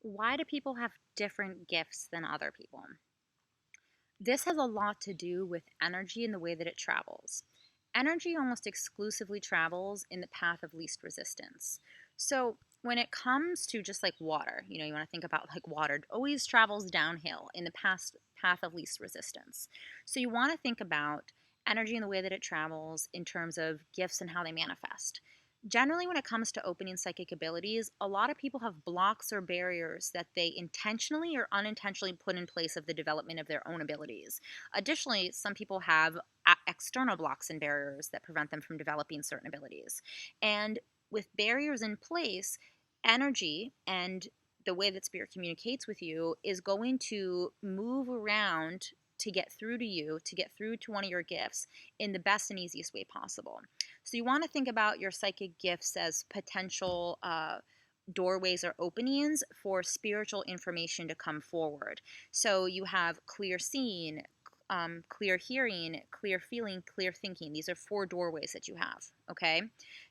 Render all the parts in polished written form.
Why do people have different gifts than other people? This has a lot to do with energy and the way that it travels. Energy almost exclusively travels in the path of least resistance. So, when it comes to just like water, you want to think about like water it always travels downhill in the path of least resistance. So, you want to think about energy and the way that it travels in terms of gifts and how they manifest. Generally, when it comes to opening psychic abilities, a lot of people have blocks or barriers that they intentionally or unintentionally put in place of the development of their own abilities. Additionally, some people have external blocks and barriers that prevent them from developing certain abilities. And with barriers in place, energy and the way that spirit communicates with you is going to move around to get through to you, to get through to one of your gifts in the best and easiest way possible. So you want to think about your psychic gifts as potential doorways or openings for spiritual information to come forward. So you have clear seeing, clear hearing, clear feeling, clear thinking. These are four doorways that you have. Okay.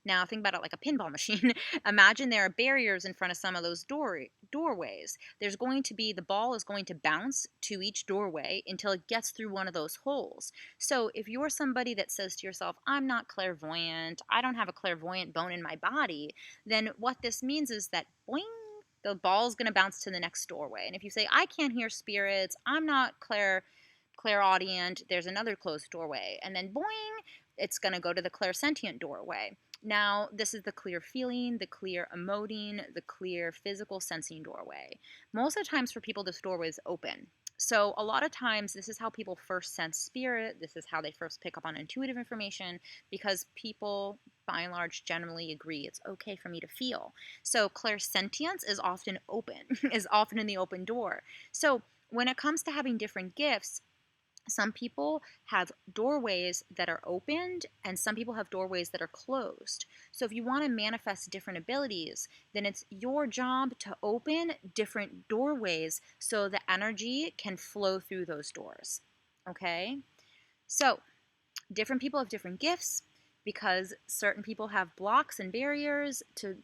Now think about it like a pinball machine. Imagine there are barriers in front of some of those doorways. There's going to be the ball is going to bounce to each doorway until it gets through one of those holes. So if you're somebody that says to yourself, I'm not clairvoyant, I don't have a clairvoyant bone in my body, then what this means is that boing, the ball's going to bounce to the next doorway. And if you say, I can't hear spirits, I'm not clairaudient, there's another closed doorway. And then boing, it's going to go to the clairsentient doorway. Now, this is the clear feeling, the clear emoting, the clear physical sensing doorway. Most of the times for people, this doorway is open. So, a lot of times, this is how people first sense spirit. This is how they first pick up on intuitive information because people, by and large, generally agree it's okay for me to feel. So, clairsentience is often open, is often in the open door. So, when it comes to having different gifts, some people have doorways that are opened and some people have doorways that are closed. So if you want to manifest different abilities, then it's your job to open different doorways so the energy can flow through those doors. Okay? So, different people have different gifts because certain people have blocks and barriers to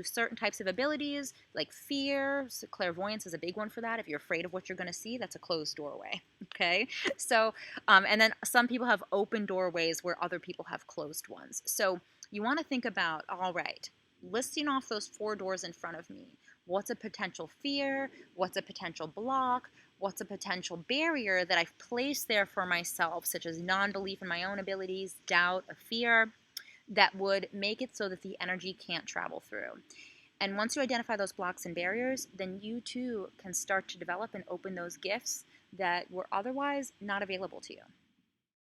certain types of abilities, like fear. So clairvoyance is a big one for that. If you're afraid of what you're going to see, that's a closed doorway. Okay, so and then some people have open doorways where other people have closed ones. So you want to think about, all right, listing off those four doors in front of me. What's a potential fear? What's a potential block? What's a potential barrier that I've placed there for myself, such as non belief in my own abilities, doubt, a fear, that would make it so that the energy can't travel through. And once you identify those blocks and barriers, then you too can start to develop and open those gifts that were otherwise not available to you.